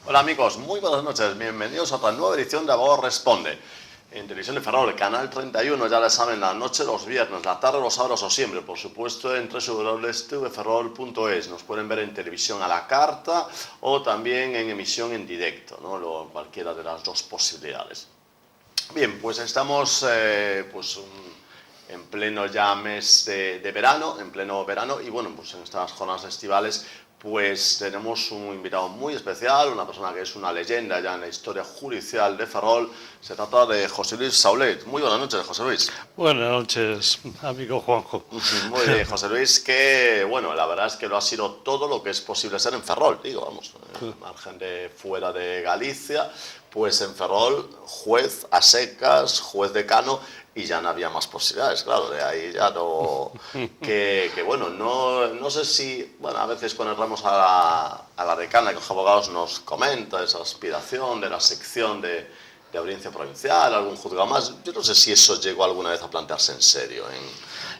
Hola amigos, muy buenas noches, bienvenidos a otra nueva edición de Abogado Responde. En Televisión de Ferrol, canal 31, ya les saben, la noche los viernes, la tarde los sábados o siempre, por supuesto en www.tvferrol.es. Nos pueden ver en televisión a la carta o también en emisión en directo, ¿no? Cualquiera de las dos posibilidades. Bien, pues estamos en pleno ya mes de verano, en pleno verano, y bueno, pues en estas jornadas estivales pues tenemos un invitado muy especial, una persona que es una leyenda ya en la historia judicial de Ferrol. Se trata de José Luis Saulet. Muy buenas noches, José Luis. Buenas noches, amigo Juanjo. Muy bien, José Luis, que bueno, la verdad es que lo ha sido todo lo que es posible ser en Ferrol, digo, vamos, margen de fuera de Galicia, pues en Ferrol, juez a secas, juez decano, y ya no había más posibilidades, claro, de ahí ya no... Que bueno, no sé si, bueno, a veces cuando entramos a la decana, que los abogados nos comenta esa aspiración de la sección de audiencia provincial, algún juzgado más, yo no sé si eso llegó alguna vez a plantearse en serio.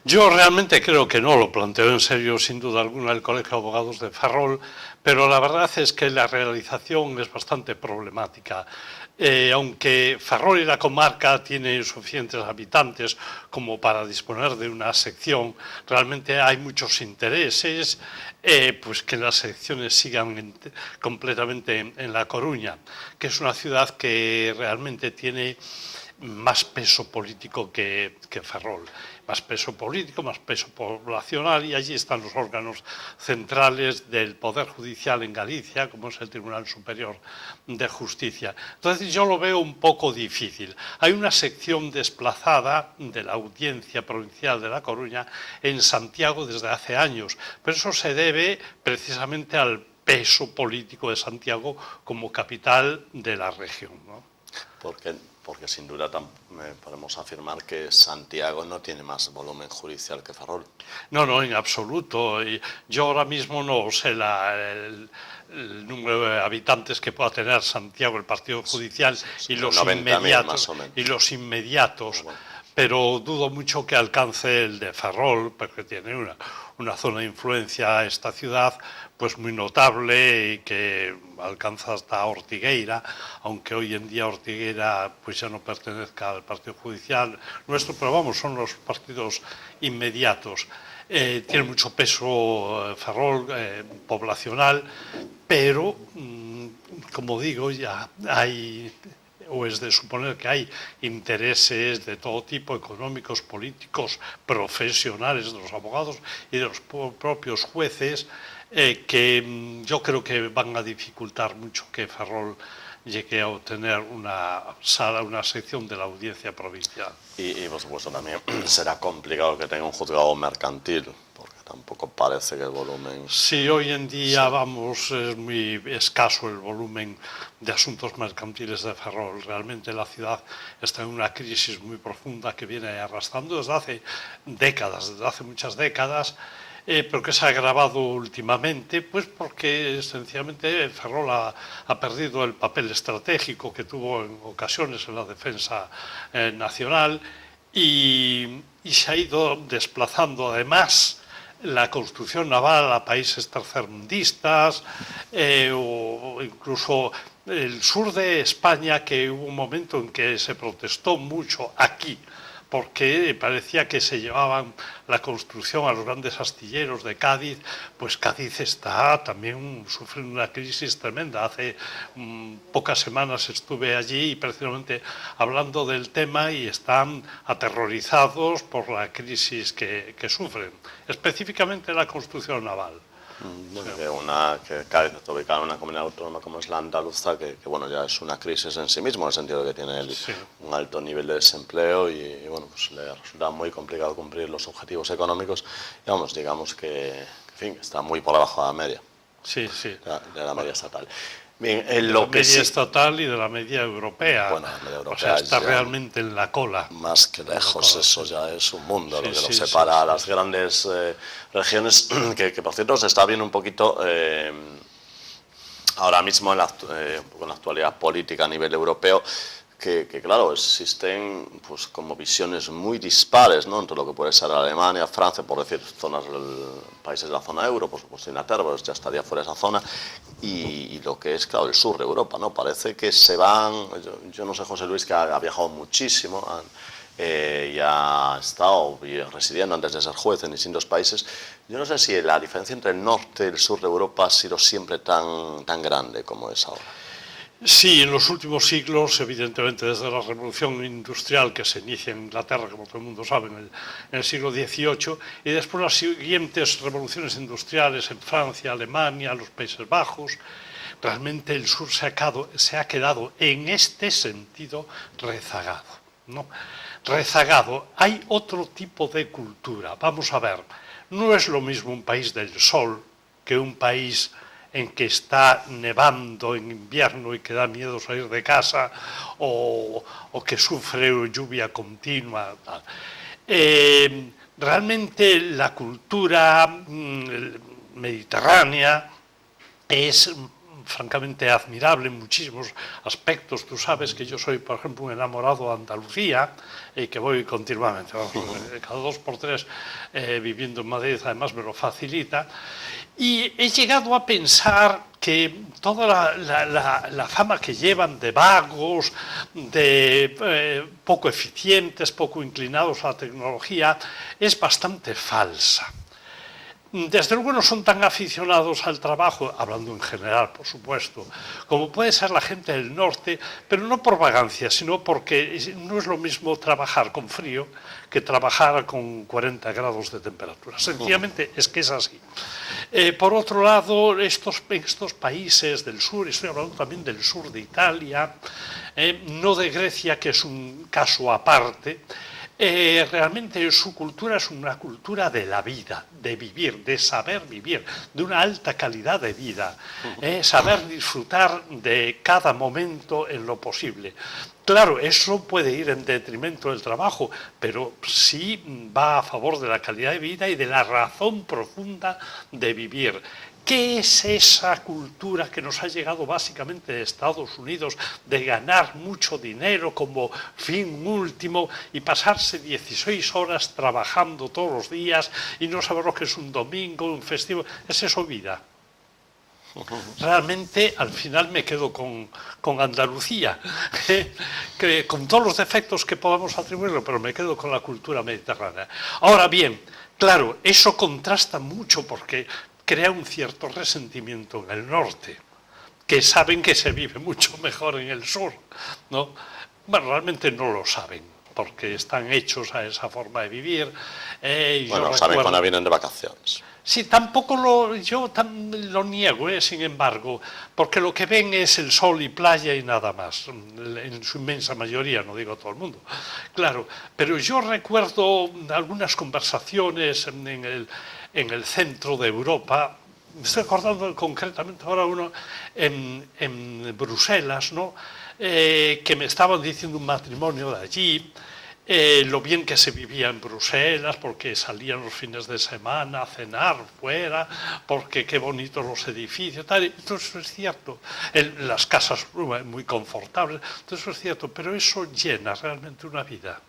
Yo realmente creo que no lo planteo en serio, sin duda alguna, el Colegio de Abogados de Ferrol, pero la verdad es que la realización es bastante problemática. Aunque Ferrol y la comarca tienen suficientes habitantes como para disponer de una sección, realmente hay muchos intereses pues que las secciones sigan completamente en La Coruña, que es una ciudad que realmente tiene más peso político que Ferrol, más peso político, más peso poblacional, y allí están los órganos centrales del Poder Judicial en Galicia, como es el Tribunal Superior de Justicia. Entonces yo lo veo un poco difícil. Hay una sección desplazada de la Audiencia Provincial de La Coruña en Santiago desde hace años, pero eso se debe precisamente al peso político de Santiago como capital de la región, ¿no? Porque sin duda podemos afirmar que Santiago no tiene más volumen judicial que Ferrol. No, en absoluto. Yo ahora mismo no sé el número de habitantes que pueda tener Santiago, el partido judicial, y los inmediatos. Bueno. Pero dudo mucho que alcance el de Ferrol, porque tiene una zona de influencia a esta ciudad pues muy notable y que alcanza hasta Ortigueira, aunque hoy en día Ortigueira pues ya no pertenezca al partido judicial nuestro, pero vamos, son los partidos inmediatos. Tiene mucho peso Ferrol poblacional, pero como digo, ya hay, o es de suponer que hay intereses de todo tipo, económicos, políticos, profesionales de los abogados y de los propios jueces, que yo creo que van a dificultar mucho que Ferrol llegue a obtener una sección de la audiencia provincial. Y por supuesto también será complicado que tenga un juzgado mercantil, porque tampoco parece que el volumen... Sí, hoy en día, vamos, es muy escaso el volumen de asuntos mercantiles de Ferrol. Realmente la ciudad está en una crisis muy profunda que viene arrastrando desde hace décadas, desde hace muchas décadas, pero que se ha agravado últimamente, pues porque esencialmente Ferrol ha perdido el papel estratégico que tuvo en ocasiones en la defensa nacional y se ha ido desplazando además la construcción naval a países tercermundistas o incluso el sur de España, que hubo un momento en que se protestó mucho aquí porque parecía que se llevaban la construcción a los grandes astilleros de Cádiz. Pues Cádiz está también sufriendo una crisis tremenda. Hace pocas semanas estuve allí y precisamente hablando del tema y están aterrorizados por la crisis que sufren, específicamente la construcción naval. Que Cádiz está ubicada en una comunidad autónoma como es la andaluza, que bueno, ya es una crisis en sí mismo, en el sentido de que tiene un alto nivel de desempleo y bueno, pues le resulta muy complicado cumplir los objetivos económicos. Y vamos, digamos que en fin, está muy por debajo de la media. Sí. De la media estatal. Bien, de la media estatal y de la media europea. Bueno, la media europea, o sea, está realmente en la cola. Más que lejos, eso ya es un mundo, lo que nos separa a las grandes regiones, que por cierto se está viendo un poquito ahora mismo en la actualidad política a nivel europeo, claro, existen pues como visiones muy dispares, ¿no?, entre lo que puede ser Alemania, Francia, por decir países de la zona euro, por supuesto Inglaterra, pues ya estaría fuera de esa zona, y lo que es, claro, el sur de Europa, ¿no? Parece que se van, yo no sé, José Luis, que ha viajado muchísimo, y ha estado residiendo antes de ser juez en distintos países. Yo no sé si la diferencia entre el norte y el sur de Europa ha sido siempre tan grande como es ahora. Sí, en los últimos siglos, evidentemente desde la revolución industrial que se inicia en Inglaterra, como todo el mundo sabe, en el siglo XVIII, y después las siguientes revoluciones industriales en Francia, Alemania, los Países Bajos, realmente el sur se ha quedado en este sentido rezagado, ¿no? Rezagado. Hay otro tipo de cultura. Vamos a ver, no es lo mismo un país del sol que un país en que está nevando en invierno y que da miedo salir de casa, o que sufre lluvia continua. Realmente la cultura mediterránea es francamente admirable en muchísimos aspectos. Tú sabes que yo soy, por ejemplo, un enamorado de Andalucía y que voy continuamente, cada 2 por 3 viviendo en Madrid, además me lo facilita. Y he llegado a pensar que toda la fama que llevan de vagos, de poco eficientes, poco inclinados a la tecnología, es bastante falsa. Desde luego no son tan aficionados al trabajo, hablando en general, por supuesto, como puede ser la gente del norte, pero no por vagancia, sino porque no es lo mismo trabajar con frío que trabajar con 40 grados de temperatura. Sencillamente es que es así. Por otro lado, estos países del sur, estoy hablando también del sur de Italia, no de Grecia, que es un caso aparte, realmente su cultura es una cultura de la vida, de vivir, de saber vivir, de una alta calidad de vida, saber disfrutar de cada momento en lo posible. Claro, eso puede ir en detrimento del trabajo, pero sí va a favor de la calidad de vida y de la razón profunda de vivir. ¿Qué es esa cultura que nos ha llegado básicamente de Estados Unidos, de ganar mucho dinero como fin último y pasarse 16 horas trabajando todos los días y no saber lo que es un domingo, un festivo? ¿Es eso vida? Realmente al final me quedo con Andalucía, que con todos los defectos que podamos atribuirlo, pero me quedo con la cultura mediterránea. Ahora bien, claro, eso contrasta mucho porque crea un cierto resentimiento en el norte, que saben que se vive mucho mejor en el sur, ¿no? Bueno, realmente no lo saben, porque están hechos a esa forma de vivir. Bueno, saben cuando vienen de vacaciones. Sí, tampoco yo lo niego, sin embargo, porque lo que ven es el sol y playa y nada más, en su inmensa mayoría, no digo todo el mundo. Claro, pero yo recuerdo algunas conversaciones en el centro de Europa, me estoy acordando concretamente ahora uno en Bruselas, ¿no? Que me estaban diciendo un matrimonio de allí, lo bien que se vivía en Bruselas, porque salían los fines de semana a cenar fuera, porque qué bonitos los edificios, tal. Entonces eso es cierto, las casas muy confortables, entonces eso es cierto, pero eso llena realmente una vida.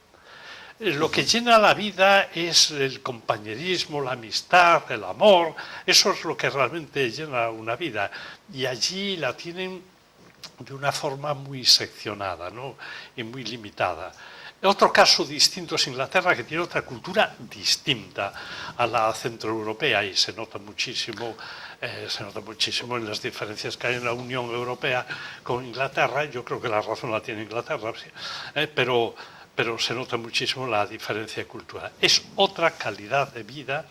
Lo que llena la vida es el compañerismo, la amistad, el amor, eso es lo que realmente llena una vida, y allí la tienen de una forma muy seccionada, ¿no? Y muy limitada. Otro caso distinto es Inglaterra, que tiene otra cultura distinta a la centroeuropea y se nota muchísimo en las diferencias que hay en la Unión Europea con Inglaterra. Yo creo que la razón la tiene Inglaterra, sí, pero se nota muchísimo la diferencia de cultura. Es otra calidad de vida,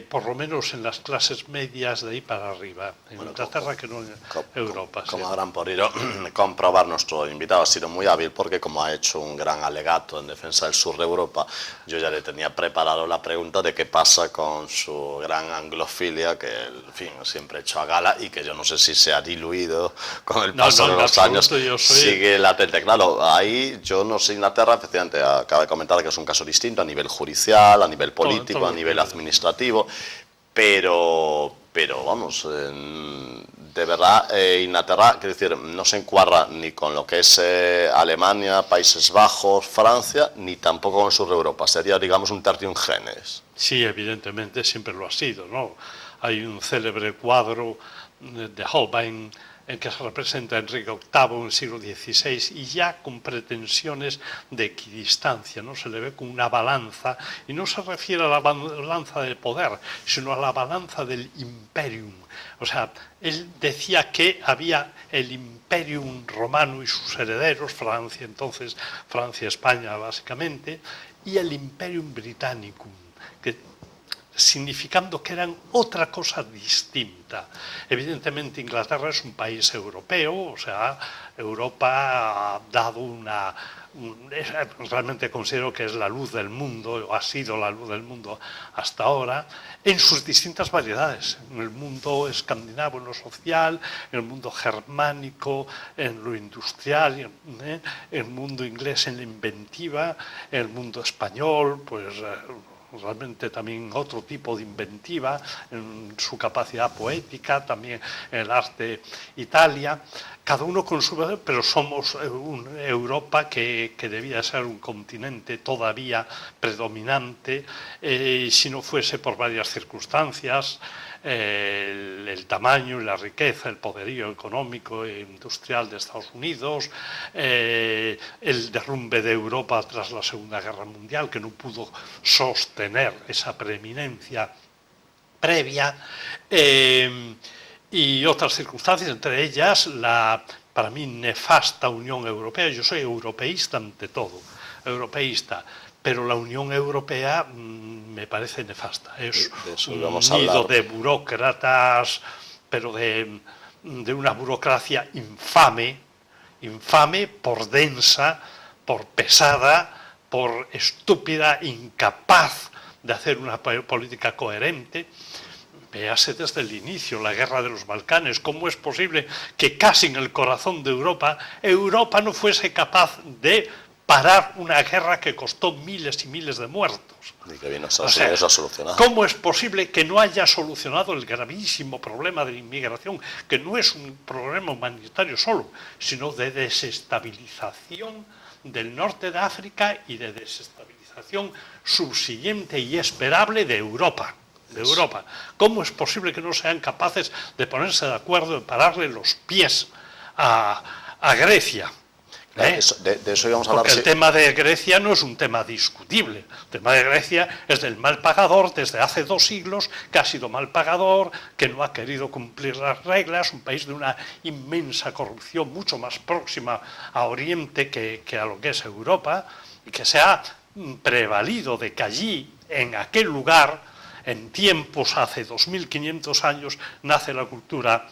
por lo menos en las clases medias de ahí para arriba, en Inglaterra que no en Europa. Como habrán podido comprobar, nuestro invitado ha sido muy hábil porque como ha hecho un gran alegato en defensa del sur de Europa, yo ya le tenía preparado la pregunta de qué pasa con su gran anglofilia, que en fin, siempre he hecho a gala y que yo no sé si se ha diluido con el paso de los años, sigue latente. Claro, ahí yo no sé, Inglaterra, efectivamente, acaba de comentar que es un caso distinto a nivel judicial, a nivel político, a nivel administrativo, pero pero vamos, de verdad, Inglaterra, quiero decir, no se encuadra ni con lo que es Alemania, Países Bajos, Francia, ni tampoco con el sur de Europa. Sería, digamos, un tertium genes. Sí, evidentemente siempre lo ha sido, ¿no? Hay un célebre cuadro de Holbein en que se representa a Enrique VIII en el siglo XVI y ya con pretensiones de equidistancia, ¿no? Se le ve con una balanza, y no se refiere a la balanza del poder, sino a la balanza del imperium. O sea, él decía que había el imperium romano y sus herederos, Francia entonces, Francia-España básicamente, y el imperium britannicum, que significando que eran otra cosa distinta. Evidentemente Inglaterra es un país europeo, o sea, Europa ha dado realmente considero que es la luz del mundo, o ha sido la luz del mundo hasta ahora, en sus distintas variedades, en el mundo escandinavo en lo social, en el mundo germánico en lo industrial, en el mundo inglés en la inventiva, en el mundo español, pues realmente también otro tipo de inventiva, en su capacidad poética, también en el arte Italia, cada uno con su... pero somos Europa que debía ser un continente todavía predominante, si no fuese por varias circunstancias, el tamaño y la riqueza, el poderío económico e industrial de Estados Unidos, el derrumbe de Europa tras la Segunda Guerra Mundial, que no pudo sostener esa preeminencia previa, y otras circunstancias, entre ellas la, para mí, nefasta Unión Europea. Yo soy europeísta ante todo, europeísta, pero la Unión Europea me parece nefasta. Es un nido de burócratas, pero de una burocracia infame, por densa, por pesada, por estúpida, incapaz de hacer una política coherente. Véase desde el inicio, la guerra de los Balcanes, cómo es posible que casi en el corazón de Europa no fuese capaz de parar una guerra que costó miles y miles de muertos. Y que vino Estados Unidos a solucionar. ¿Cómo es posible que no haya solucionado el gravísimo problema de la inmigración, que no es un problema humanitario solo, sino de desestabilización del norte de África y de desestabilización subsiguiente y esperable de Europa? ¿Cómo es posible que no sean capaces de ponerse de acuerdo en pararle los pies a Grecia? De eso íbamos a hablar. Porque el tema de Grecia no es un tema discutible. El tema de Grecia es del mal pagador desde hace 2 siglos, que ha sido mal pagador, que no ha querido cumplir las reglas, un país de una inmensa corrupción mucho más próxima a Oriente que a lo que es Europa, y que se ha prevalido de que allí, en aquel lugar, en tiempos hace 2500 años, nace la cultura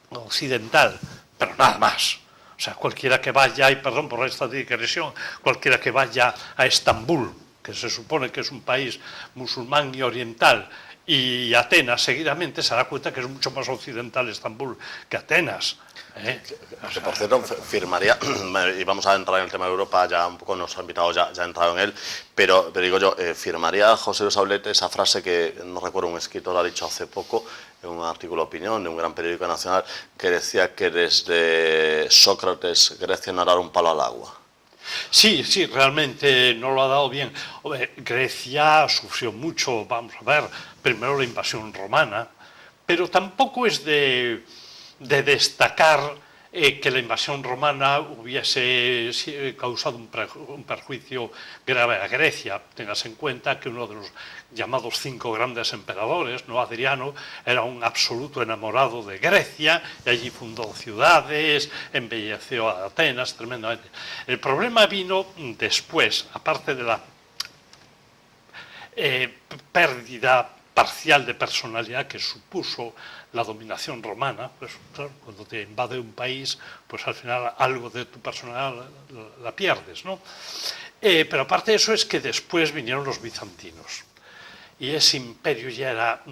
occidental, pero nada más. O sea, cualquiera que vaya, y perdón por esta digresión, cualquiera que vaya a Estambul, que se supone que es un país musulmán y oriental, y Atenas seguidamente, se da cuenta que es mucho más occidental Estambul que Atenas. Que por cierto, firmaría, y vamos a entrar en el tema de Europa, ya un poco nos ha invitado, ya ha entrado en él, pero digo yo, firmaría José Luis Aulete esa frase que no recuerdo, un escritor ha dicho hace poco, en un artículo de opinión de un gran periódico nacional, que decía que desde Sócrates Grecia no ha dado un palo al agua. Sí, realmente no lo ha dado bien. Grecia sufrió mucho, vamos a ver, primero la invasión romana, pero tampoco es de destacar que la invasión romana hubiese causado un perjuicio grave a Grecia. Tengas en cuenta que uno de los llamados 5 grandes emperadores, ¿no? Adriano, era un absoluto enamorado de Grecia, y allí fundó ciudades, embelleció a Atenas tremendamente. El problema vino después, aparte de la pérdida parcial de personalidad que supuso la dominación romana. Pues claro, cuando te invade un país, pues al final algo de tu personalidad la pierdes, ¿no? Pero aparte de eso es que después vinieron los bizantinos, y ese imperio ya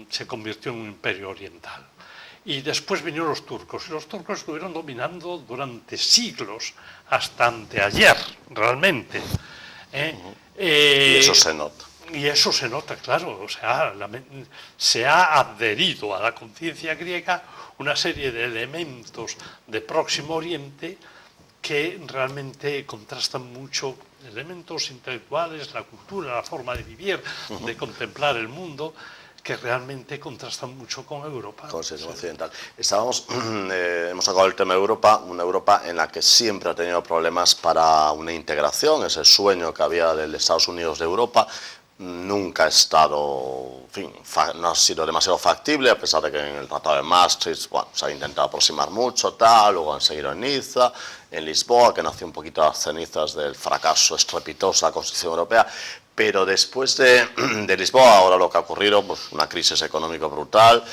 se convirtió en un imperio oriental. Y después vinieron los turcos, y los turcos estuvieron dominando durante siglos, hasta anteayer, realmente. Y eso se nota. Y eso se nota, claro, o sea, se ha adherido a la conciencia griega una serie de elementos de Próximo Oriente que realmente contrastan mucho, elementos intelectuales, la cultura, la forma de vivir, de contemplar el mundo, que realmente contrastan mucho con Europa. Con el sistema occidental. Hemos sacado el tema de Europa, una Europa en la que siempre ha tenido problemas para una integración, ese sueño que había del Estados Unidos de Europa. Nunca ha estado, en fin, no ha sido demasiado factible, a pesar de que en el Tratado de Maastricht, bueno, se ha intentado aproximar mucho, tal, luego han seguido en Niza, en Lisboa, que nació un poquito a las cenizas del fracaso estrepitoso de la Constitución Europea, pero después de Lisboa, ahora lo que ha ocurrido, pues una crisis económica brutal.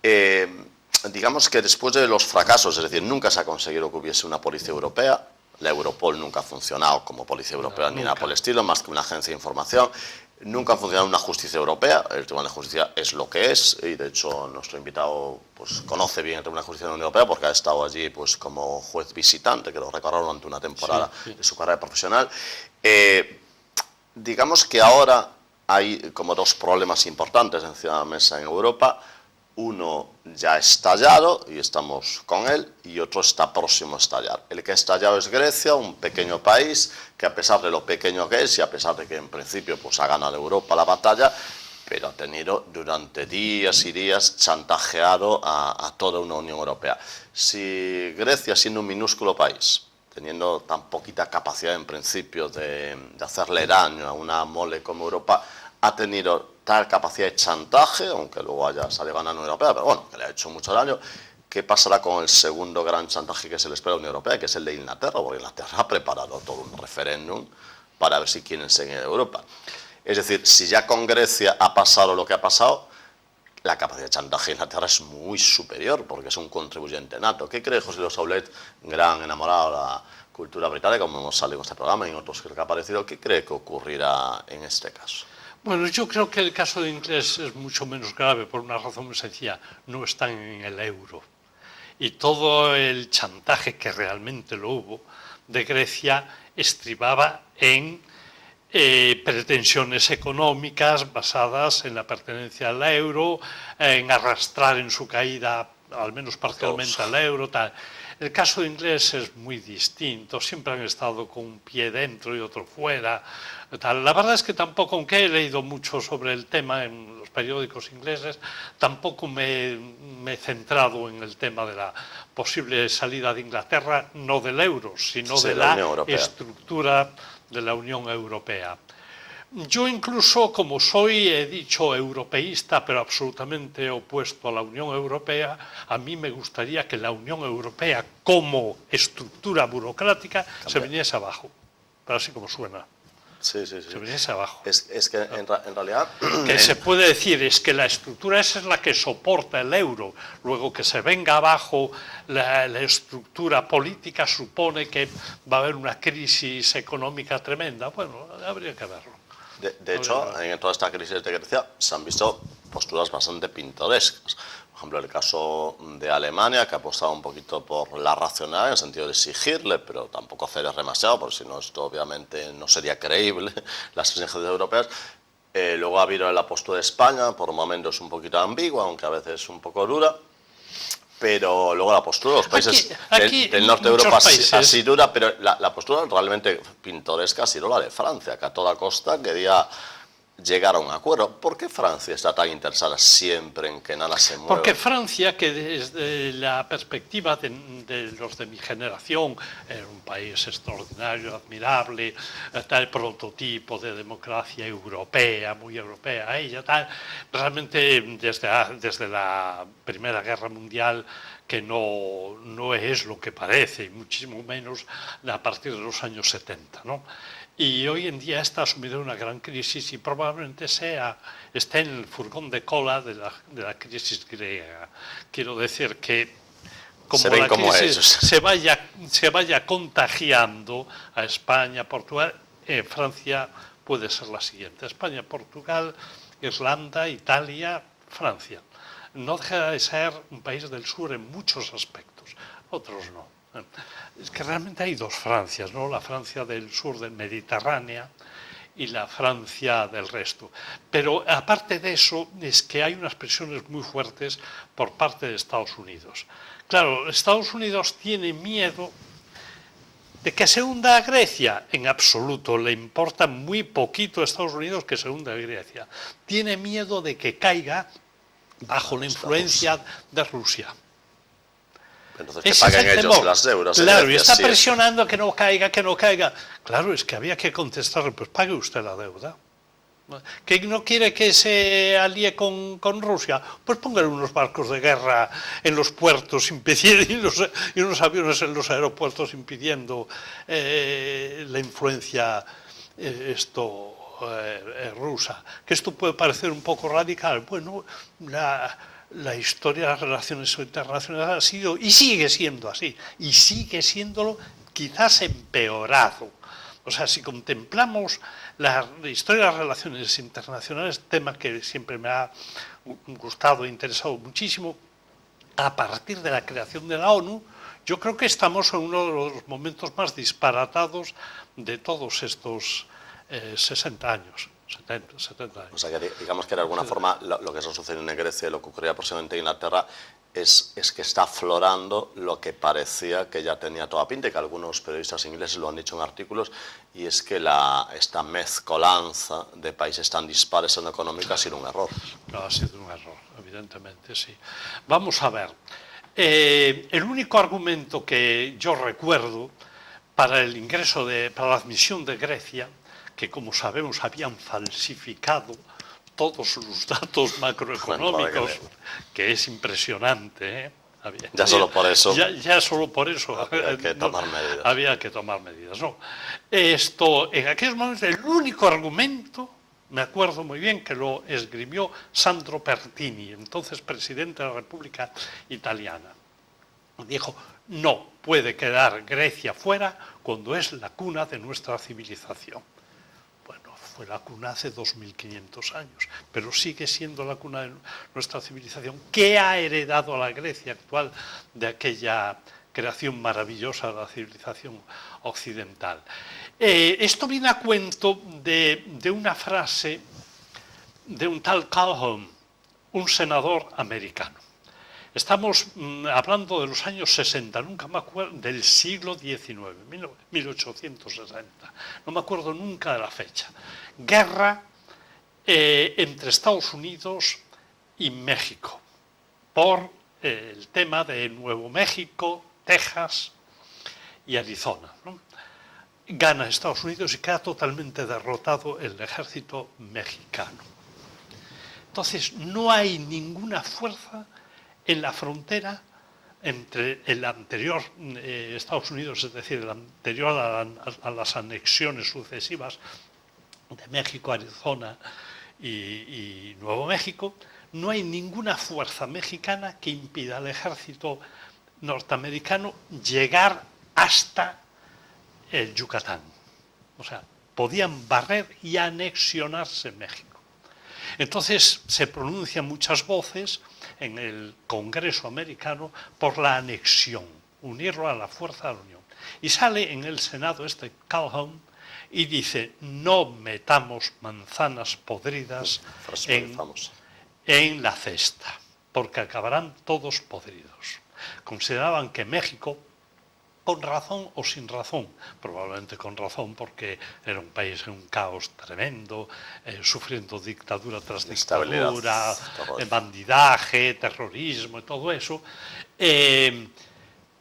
Digamos que después de los fracasos, es decir, nunca se ha conseguido que hubiese una policía europea, la Europol nunca ha funcionado como policía europea ni nada por el estilo, más que una agencia de información. Nunca ha funcionado una justicia europea, el Tribunal de Justicia es lo que es, y de hecho nuestro invitado pues, conoce bien el Tribunal de Justicia de la Unión Europea porque ha estado allí pues, como juez visitante, que lo recorrió durante una temporada de su carrera profesional. Digamos que ahora hay como dos problemas importantes encima de la mesa en Europa. Uno ya ha estallado y estamos con él, y otro está próximo a estallar. El que ha estallado es Grecia, un pequeño país que, a pesar de lo pequeño que es y a pesar de que en principio pues, ha ganado Europa la batalla, pero ha tenido durante días y días chantajeado a toda una Unión Europea. Si Grecia, siendo un minúsculo país, teniendo tan poquita capacidad en principio de hacerle daño a una mole como Europa, ha tenido tal capacidad de chantaje, aunque luego haya salido ganando la Unión Europea, pero bueno, que le ha hecho mucho daño. ¿Qué pasará con el segundo gran chantaje que se le espera a la Unión Europea, que es el de Inglaterra? Porque Inglaterra ha preparado todo un referéndum para ver si quieren seguir en Europa. Es decir, si ya con Grecia ha pasado lo que ha pasado, la capacidad de chantaje de Inglaterra es muy superior, porque es un contribuyente nato. ¿Qué cree José Luis Saulet, gran enamorado de la cultura británica, como hemos salido en este programa y en otros que ha aparecido? ¿Qué cree que ocurrirá en este caso? Bueno, yo creo que el caso de inglés es mucho menos grave por una razón muy sencilla. No están en el euro. Y todo el chantaje que realmente lo hubo de Grecia estribaba en pretensiones económicas basadas en la pertenencia al euro, en arrastrar en su caída, al menos parcialmente, al euro, tal. El caso de inglés es muy distinto, siempre han estado con un pie dentro y otro fuera. Tal. La verdad es que tampoco, aunque he leído mucho sobre el tema en los periódicos ingleses, tampoco me he centrado en el tema de la posible salida de Inglaterra, no del euro, sino de la estructura de la Unión Europea. Yo incluso, como soy, he dicho, europeísta, pero absolutamente opuesto a la Unión Europea, a mí me gustaría que la Unión Europea, como estructura burocrática, se viniese abajo, pero así como suena. Sí. Se viniese abajo. Es que en realidad... Que se puede decir, es que la estructura esa es la que soporta el euro. Luego que se venga abajo la estructura política supone que va a haber una crisis económica tremenda. Bueno, habría que verlo. De hecho, en toda esta crisis de Grecia se han visto posturas bastante pintorescas. Por ejemplo, el caso de Alemania, que ha apostado un poquito por la racionalidad en el sentido de exigirle, pero tampoco hacer demasiado, porque si no, esto obviamente no sería creíble, las exigencias europeas. Luego ha habido la postura de España, por momentos un poquito ambigua, aunque a veces un poco dura. Pero luego la postura de los países del norte de Europa ha sido dura, pero la postura realmente pintoresca ha sido la de Francia, que a toda costa quería llegar a un acuerdo. ¿Por qué Francia está tan interesada siempre en que nada se mueva? Porque Francia, que desde la perspectiva de los de mi generación, era un país extraordinario, admirable, tal prototipo de democracia europea, muy europea, ella tal, realmente desde la Primera Guerra Mundial, que no es lo que parece, y muchísimo menos a partir de los años 70, ¿no? Y hoy en día está sumido en una gran crisis y probablemente esté en el furgón de cola de la crisis griega. Quiero decir que como la crisis se vaya contagiando a España, Portugal, Francia puede ser la siguiente. España, Portugal, Irlanda, Italia, Francia. No deja de ser un país del sur en muchos aspectos, otros no. Es que realmente hay dos Francias, ¿no? La Francia del sur del Mediterráneo y la Francia del resto. Pero aparte de eso, es que hay unas presiones muy fuertes por parte de Estados Unidos. Claro, Estados Unidos tiene miedo de que se hunda Grecia. En absoluto, le importa muy poquito a Estados Unidos que se hunda Grecia. Tiene miedo de que caiga bajo la influencia de Rusia. Entonces que paguen ellos las euros. Claro, y está presionando que no caiga, que no caiga. Claro, es que había que contestarle, pues pague usted la deuda. ¿Que no quiere que se alíe con Rusia? Pues póngale unos barcos de guerra en los puertos y unos aviones en los aeropuertos impidiendo la influencia rusa. Que esto puede parecer un poco radical. Bueno, la historia de las relaciones internacionales ha sido y sigue siendo así, y sigue siéndolo quizás empeorado. O sea, si contemplamos la historia de las relaciones internacionales, tema que siempre me ha gustado e interesado muchísimo, a partir de la creación de la ONU, yo creo que estamos en uno de los momentos más disparatados de todos estos 60 años. 70 años. O sea, que digamos que de alguna forma lo que está sucediendo en Grecia y lo que ocurría próximamente en Inglaterra es que está aflorando lo que parecía que ya tenía toda pinta, y que algunos periodistas ingleses lo han dicho en artículos, y es que esta mezcolanza de países tan dispares en lo económico ha sido un error. No, ha sido un error, evidentemente, sí. Vamos a ver. El único argumento que yo recuerdo para el ingreso para la admisión de Grecia, que como sabemos habían falsificado todos los datos macroeconómicos, que es impresionante, ¿eh? Ya solo por eso. Ya solo por eso había que tomar medidas. Había que tomar medidas. No. En aquellos momentos, el único argumento, me acuerdo muy bien que lo esgrimió Sandro Pertini, entonces presidente de la República Italiana. Dijo: no puede quedar Grecia fuera cuando es la cuna de nuestra civilización. Bueno, fue la cuna hace 2500 años, pero sigue siendo la cuna de nuestra civilización. ¿Qué ha heredado a la Grecia actual de aquella creación maravillosa de la civilización occidental? Esto viene a cuento de una frase de un tal Calhoun, un senador americano. Estamos hablando de los años 60, nunca me acuerdo, del siglo XIX, 1860. No me acuerdo nunca de la fecha. Guerra entre Estados Unidos y México por el tema de Nuevo México, Texas y Arizona, ¿no? Gana Estados Unidos y queda totalmente derrotado el ejército mexicano. Entonces, no hay ninguna fuerza en la frontera entre el anterior Estados Unidos, es decir, el anterior a las anexiones sucesivas de México, Arizona y Nuevo México. No hay ninguna fuerza mexicana que impida al ejército norteamericano llegar hasta el Yucatán. O sea, podían barrer y anexionarse México. Entonces se pronuncian muchas voces en el Congreso americano por la anexión, unirlo a la fuerza de la Unión. Y sale en el Senado Calhoun y dice: no metamos manzanas podridas en la cesta, porque acabarán todos podridos. Consideraban que México, con razón o sin razón, probablemente con razón, porque era un país en un caos tremendo, sufriendo dictadura tras dictadura, bandidaje, terrorismo y todo eso.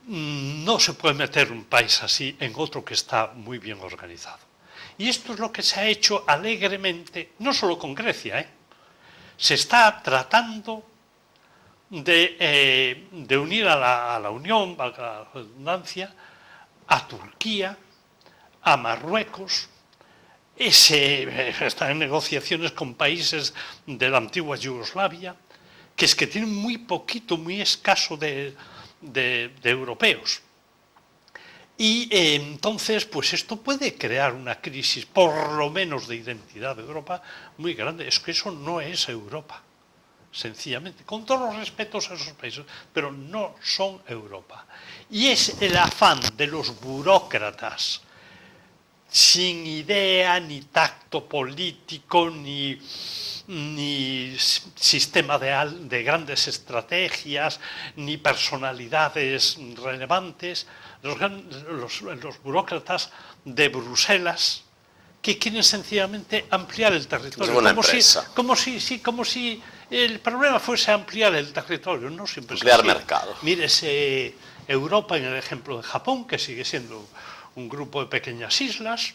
No se puede meter un país así en otro que está muy bien organizado. Y esto es lo que se ha hecho alegremente, no solo con Grecia, se está tratando de unir a la Unión, valga la redundancia, a Turquía, a Marruecos. Están en negociaciones con países de la antigua Yugoslavia, que tienen muy poquito, muy escaso de europeos. Y entonces, pues esto puede crear una crisis, por lo menos de identidad de Europa, muy grande. Es que eso no es Europa. Sencillamente, con todos los respetos a esos países, pero no son Europa. Y es el afán de los burócratas sin idea, ni tacto político, ni sistema de grandes estrategias, ni personalidades relevantes. Los burócratas de Bruselas que quieren sencillamente ampliar el territorio. Como si el problema fuese ampliar el territorio, no siempre es ampliar mercado. Mírese Europa en el ejemplo de Japón, que sigue siendo un grupo de pequeñas islas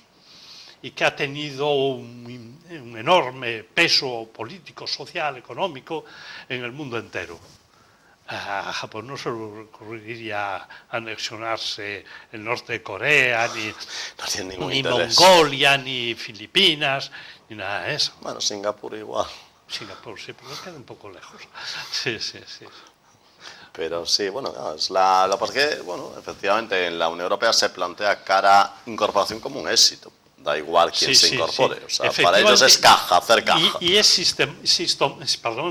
y que ha tenido un enorme peso político, social, económico en el mundo entero. A Japón no se le ocurriría anexionarse el norte de Corea, ni Mongolia, ni Filipinas, ni nada de eso. Bueno, Singapur igual. Singapur sí, pero queda un poco lejos. Sí. Pero sí, bueno, es lo que pasa es que, bueno, efectivamente en la Unión Europea se plantea cara incorporación como un éxito. Da igual quién se incorpore. O sea, para ellos es caja, hacer caja. Y es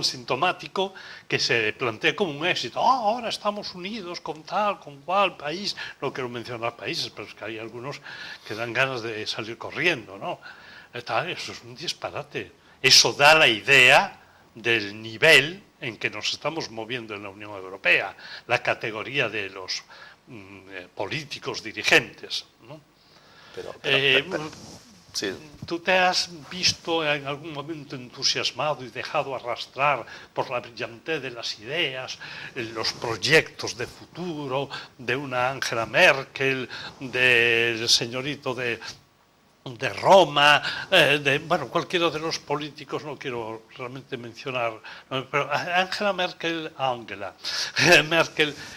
sintomático que se plantee como un éxito. Ahora estamos unidos con tal, con cual país. No quiero mencionar países, pero es que hay algunos que dan ganas de salir corriendo, ¿no? Eso es un disparate. Eso da la idea del nivel en que nos estamos moviendo en la Unión Europea, la categoría de los políticos dirigentes, ¿no? Pero, sí. ¿Tú te has visto en algún momento entusiasmado y dejado arrastrar por la brillantez de las ideas, los proyectos de futuro de una Angela Merkel, del señorito de Roma, bueno, cualquiera de los políticos, no quiero realmente mencionar, pero Angela Merkel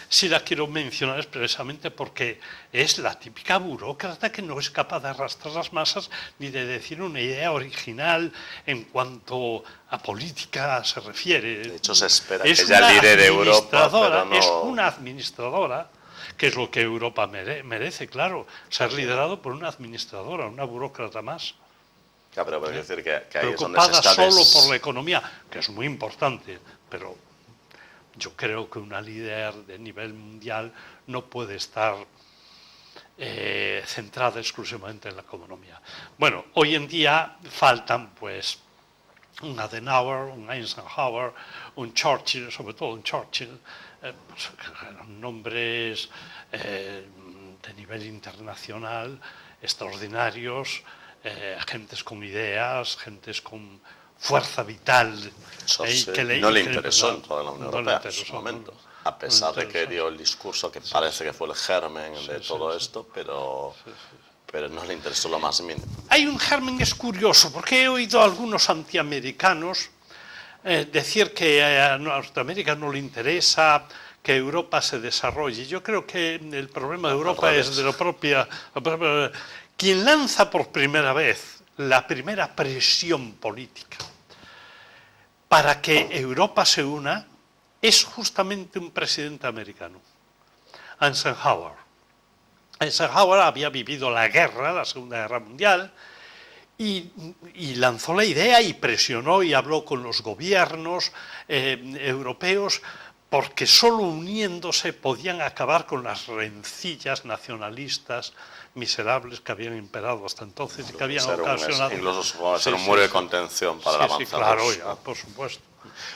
sí la quiero mencionar expresamente porque es la típica burócrata que no es capaz de arrastrar las masas ni de decir una idea original en cuanto a política se refiere. De hecho, se espera que ella lidere Europa, pero no... Es una administradora, que es lo que Europa merece, claro, ser liderado por una administradora, una burócrata más. Claro, pero quiero decir que ahí preocupada es donde solo por la economía, que es muy importante, pero yo creo que una líder de nivel mundial no puede estar centrada exclusivamente en la economía. Bueno, hoy en día faltan pues un Adenauer, un Eisenhower, un Churchill, sobre todo un Churchill, nombres de nivel internacional extraordinarios, gentes con ideas, gentes con fuerza vital. No le interesó en toda la Unión Europea en su momento, a pesar de que dio el discurso que parece que fue el germen de todo esto, pero no le interesó lo más mínimo. Hay un germen que es curioso, porque he oído a algunos antiamericanos decir que a Norteamérica no le interesa que Europa se desarrolle. Yo creo que el problema de Europa es de la propia... Quien lanza por primera vez la primera presión política para que Europa se una es justamente un presidente americano, Eisenhower. Eisenhower había vivido la guerra, la Segunda Guerra Mundial, y lanzó la idea y presionó y habló con los gobiernos europeos porque solo uniéndose podían acabar con las rencillas nacionalistas miserables que habían imperado hasta entonces y que habían ocasionado... Incluso ser un muro de contención para el avance. Sí, claro, ya, por supuesto.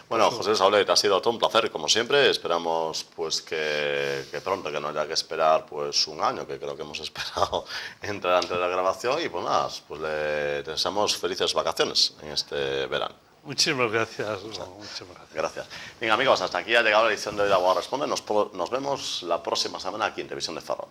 Bueno, José Saulet, ha sido todo un placer, como siempre. Esperamos pues que pronto, que no haya que esperar pues un año, que creo que hemos esperado entrar antes de la grabación. Y pues nada, pues le deseamos felices vacaciones en este verano. Muchísimas gracias. Muchísimas gracias. Gracias. Bien, amigos, hasta aquí ha llegado la edición de hoy de Abogado Responde. Nos vemos la próxima semana aquí en Televisión de Ferrol.